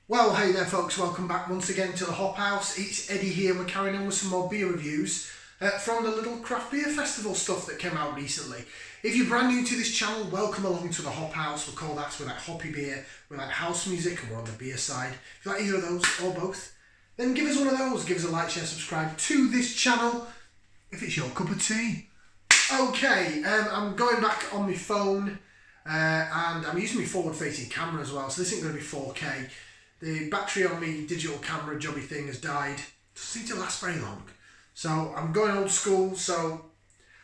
Well, hey there folks, welcome back once again to the Hop House. It's Eddie here and we're carrying on with some more beer reviews from the Lidl Craft Beer Festival stuff that came out recently. If you're brand new to this channel, welcome along to the Hop House. We call that, we like hoppy beer, we like house music, and we're on the beer side. If you like either of those or both, then give us one of those. Give us a like, share, subscribe to this channel if it's your cup of tea. Okay, I'm going back on my phone and I'm using my forward facing camera as well, so this isn't going to be 4K. The battery on my digital camera jobby thing has died. Doesn't seem to last very long. So I'm going old school, so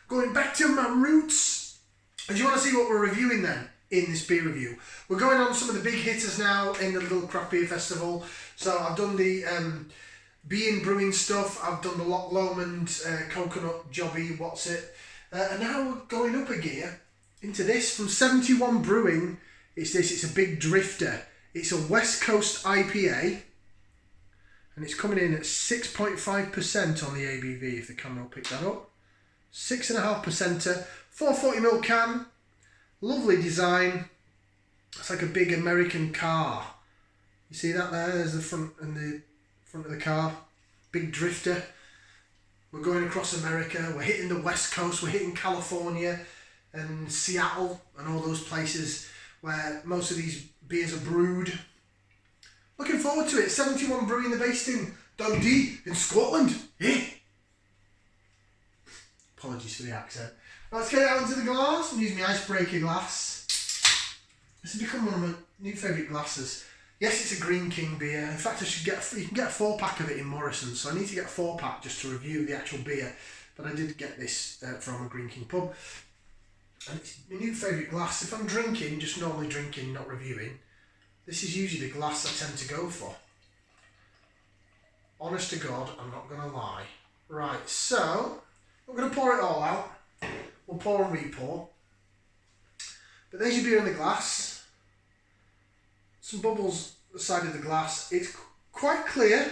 going back to my roots. And do you want to see what we're reviewing then in this beer review? We're going on some of the big hitters now in the Lidl Craft Beer Festival. So I've done the Brewing stuff, I've done the Loch Lomond coconut jobby, and now we're going up a gear into this from 71 Brewing. It's a big drifter. It's a West Coast IPA, and it's coming in at 6.5% on the ABV, if the camera will pick that up. 6.5%, 440ml can, lovely design. It's like a big American car. You see that there? There's the front of the car. Big drifter. We're going across America, we're hitting the West Coast, we're hitting California and Seattle and all those places where most of these beers are brewed. Looking forward to it. 71 Brewing, they're based in Dundee in Scotland. Yeah. Apologies for the accent. Let's get it out into the glass and use my icebreaker glass. This has become one of my new favourite glasses. Yes, it's a Green King beer. In fact, you can get a 4-pack of it in Morrison's, so I need to get a 4-pack just to review the actual beer. But I did get this from a Green King pub. And it's my new favourite glass. If I'm drinking, just normally drinking, not reviewing, this is usually the glass I tend to go for. Honest to God, I'm not going to lie. Right, so I'm going to pour it all out. We'll pour and re-pour. But there's your beer in the glass. Some bubbles at the side of the glass. It's quite clear.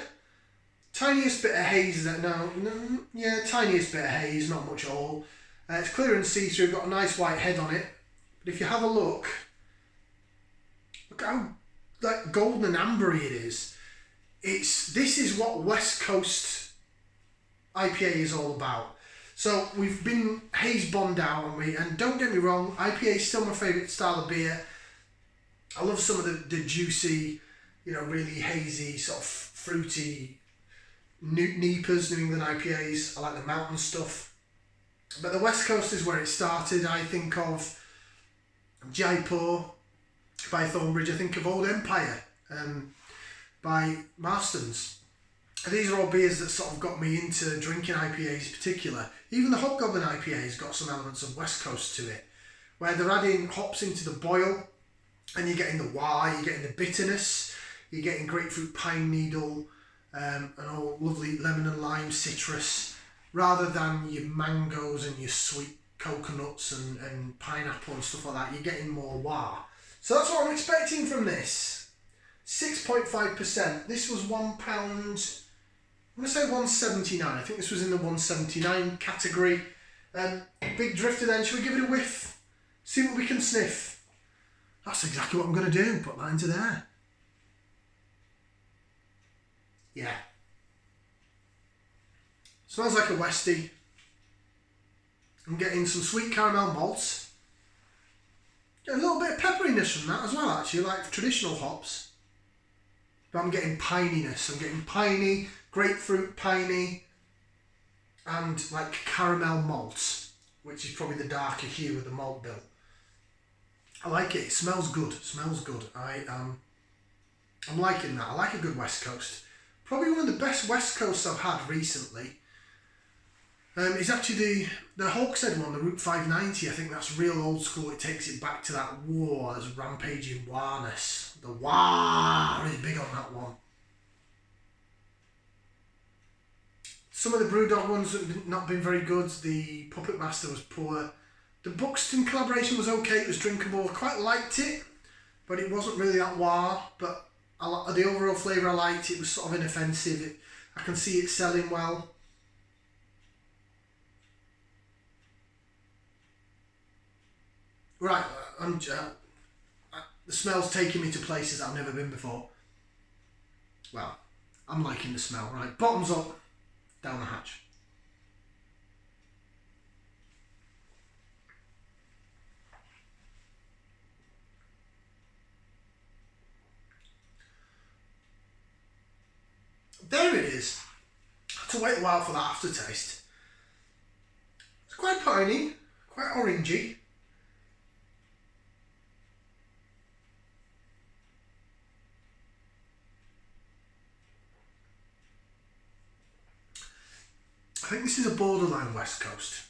Tiniest bit of haze. Tiniest bit of haze, not much at all. It's clear and see-through, got a nice white head on it. But if you have a look how golden and ambery it is. This is what West Coast IPA is all about. So we've been haze bombed out, and don't get me wrong, IPA is still my favourite style of beer. I love some of the juicy, really hazy, sort of fruity NEPAs, New England IPAs. I like the mountain stuff. But the West Coast is where it started. I think of Jaipur by Thornbridge. I think of Old Empire by Marston's. And these are all beers that sort of got me into drinking IPAs in particular. Even the Hobgoblin IPA has got some elements of West Coast to it, where they're adding hops into the boil, and you're getting the why, you're getting the bitterness, you're getting grapefruit pine needle, and all lovely lemon and lime citrus, rather than your mangoes and your sweet coconuts and pineapple and stuff like that. You're getting more wah. So that's what I'm expecting from this. 6.5%. This was £1. I'm going to say 179. I think this was in the 179 category. Big drifter then. Shall we give it a whiff? See what we can sniff. That's exactly what I'm going to do. Put that into there. Yeah. Smells like a Westie. I'm getting some sweet caramel malts. Get a little bit of pepperiness from that as well, actually, like traditional hops. But I'm getting pininess. I'm getting piney, grapefruit piney, and like caramel malt, which is probably the darker hue of the malt bill. I like it. It smells good. I'm liking that. I like a good West Coast. Probably one of the best West Coasts I've had recently. It's actually the Hawkshead one, the Route 590. I think that's real old school. It takes it back to that war, there's rampaging warness. The wah is big on that one. Some of the Brewdog ones have not been very good. The Puppet Master was poor. The Buxton collaboration was okay. It was drinkable. I quite liked it, but it wasn't really that wah. But the overall flavour I liked. It was sort of inoffensive. I can see it selling well. Right, the smell's taking me to places I've never been before. well, I'm liking the smell, right? Bottoms up, down the hatch. There it is. I had to wait a while for that aftertaste. It's quite piney, quite orangey. I think this is a borderline West Coast.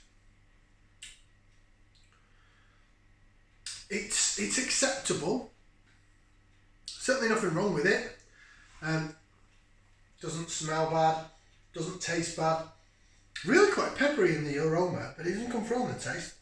It's acceptable. Certainly nothing wrong with it. Doesn't smell bad, doesn't taste bad. Really quite peppery in the aroma, but it doesn't come through on the taste.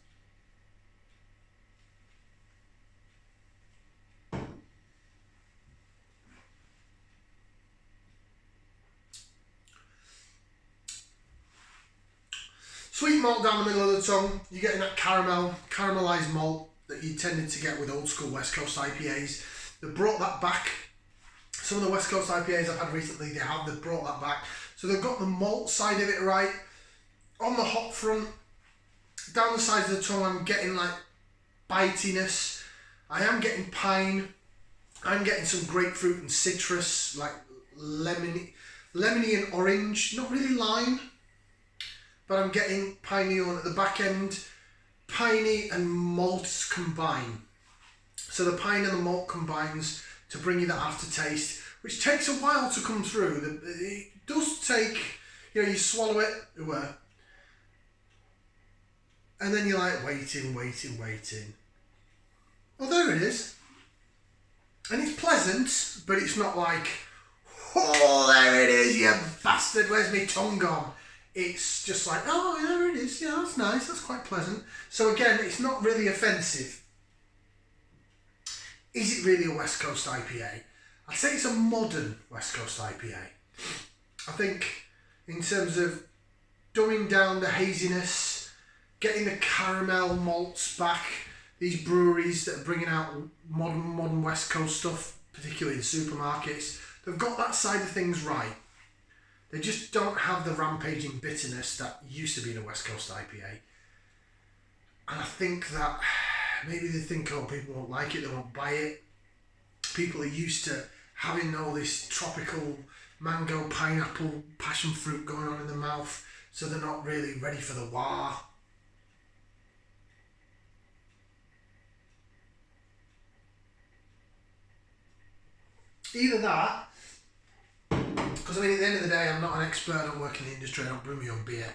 Sweet malt down the middle of the tongue. You're getting that caramelised malt that you tended to get with old school West Coast IPAs. They brought that back. Some of the West Coast IPAs I've had recently, they've brought that back. So they've got the malt side of it right. On the hop front, down the sides of the tongue, I'm getting like bitiness. I am getting pine. I'm getting some grapefruit and citrus, like lemony and orange. Not really lime, but I'm getting piney on at the back end. Piney and malts combine. So the pine and the malt combines to bring you that aftertaste, which takes a while to come through. It does take, you swallow it, and then you're like waiting. Oh, there it is. And it's pleasant, but it's not like, oh, there it is, you bastard, where's my tongue gone? It's just like, oh, there it is, yeah, that's nice, that's quite pleasant. So again, it's not really offensive. Is it really a West Coast IPA? I'd say it's a modern West Coast IPA. I think in terms of dumbing down the haziness, getting the caramel malts back, these breweries that are bringing out modern West Coast stuff, particularly in supermarkets, they've got that side of things right. They just don't have the rampaging bitterness that used to be in a West Coast IPA. And I think that maybe they think, oh, people won't like it, they won't buy it. People are used to having all this tropical mango, pineapple, passion fruit going on in the mouth, so they're not really ready for the wah. Either that, because at the end of the day, I'm not an expert, I don't work in the industry, I don't brew my own beer.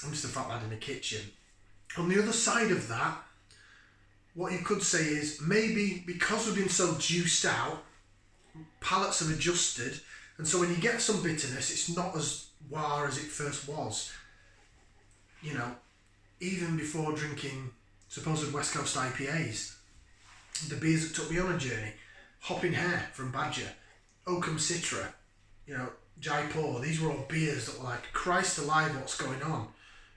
I'm just a fat lad in the kitchen. On the other side of that, what you could say is maybe because we've been so juiced out, palates have adjusted, and so when you get some bitterness, it's not as wah as it first was. Even before drinking supposed West Coast IPAs, the beers that took me on a journey, Hopping Hare from Badger, Oakham Citra, Jaipur, these were all beers that were like, Christ alive, what's going on?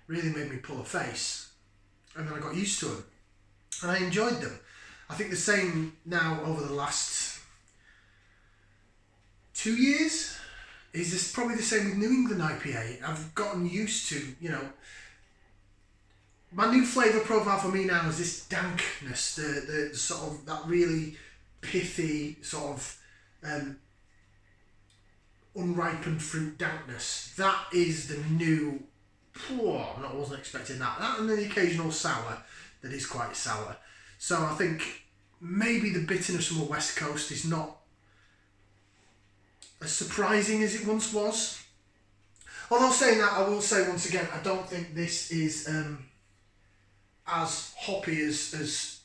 Really made me pull a face. And then I got used to them. And I enjoyed them. I think the same now over the last 2 years is this probably the same with New England IPA. I've gotten used to, my new flavour profile for me now is this dankness, the sort of that really pithy sort of unripened fruit dankness. That is the new. I wasn't expecting that. That and the occasional sour that is quite sour. So I think maybe the bitterness from the West Coast is not as surprising as it once was. Although saying that, I will say once again, I don't think this is as hoppy as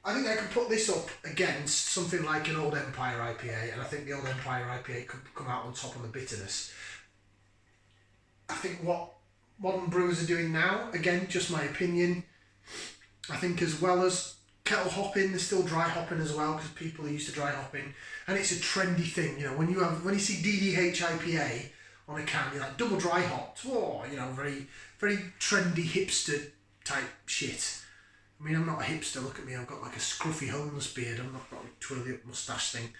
I think I could put this up against something like an Old Empire IPA, and I think the Old Empire IPA could come out on top on the bitterness. I think what modern brewers are doing now, again, just my opinion, I think as well as kettle hopping, there's still dry hopping as well, because people are used to dry hopping, and it's a trendy thing. When you see DDH IPA on a can, you're like double dry hopped, very very trendy hipster type shit. I mean, I'm not a hipster, look at me, I've got like a scruffy homeless beard, I'm not got a twirly up moustache thing.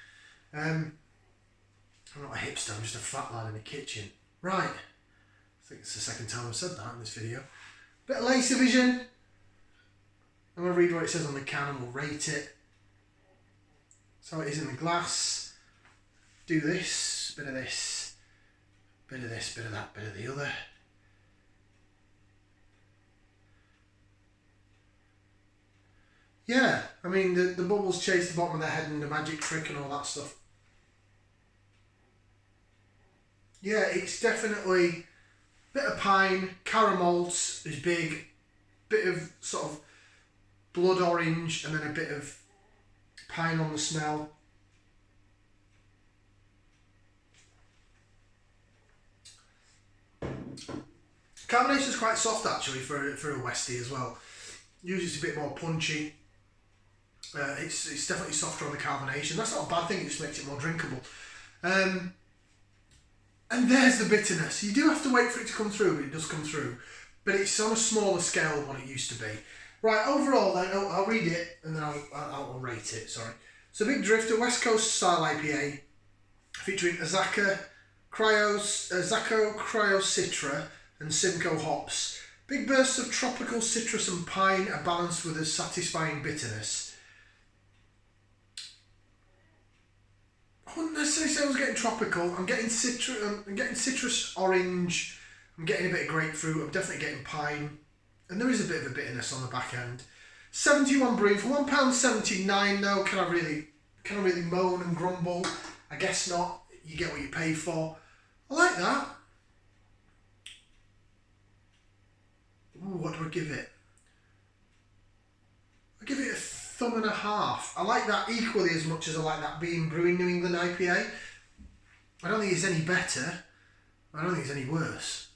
I'm not a hipster, I'm just a fat lad in the kitchen. Right, I think it's the second time I've said that in this video. Bit of laser vision. I'm going to read what it says on the can and we'll rate it. So it is in the glass. Do this, bit of this, bit of this, bit of that, bit of the other. Yeah, I mean the bubbles chase the bottom of the head and the magic trick and all that stuff. Yeah, it's definitely a bit of pine, caramels is big, bit of sort of blood orange and then a bit of pine on the smell. Carbonation is quite soft actually for a Westie as well. Usually it's a bit more punchy. It's definitely softer on the carbonation. That's not a bad thing, it just makes it more drinkable. And there's the bitterness. You do have to wait for it to come through, but it does come through. But it's on a smaller scale than what it used to be. Right, overall then, I'll read it and then I'll rate it, sorry. So Big Drifter, West Coast style IPA, featuring Azaka, Cryo Citra and Simcoe hops. Big bursts of tropical citrus and pine are balanced with a satisfying bitterness. I wouldn't necessarily say I was getting tropical. I'm getting citrus orange. I'm getting a bit of grapefruit. I'm definitely getting pine. And there is a bit of a bitterness on the back end. 71 Brewing for £1.79 though. Can I really moan and grumble? I guess not. You get what you pay for. I like that. Ooh, what do I give it? I give it a thumb and a half. I like that equally as much as I like that Being Brewing New England IPA. I don't think it's any better. I don't think it's any worse.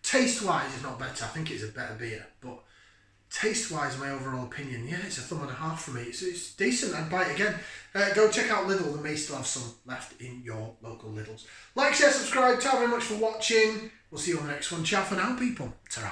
Taste-wise, it's not better. I think it's a better beer. But taste-wise, my overall opinion, yeah, it's a thumb and a half for me. It's decent. I'd buy it again. Go check out Lidl. They may still have some left in your local Lidls. Like, share, subscribe. Thank you very much for watching. We'll see you on the next one. Ciao for now, people. Ta-ra.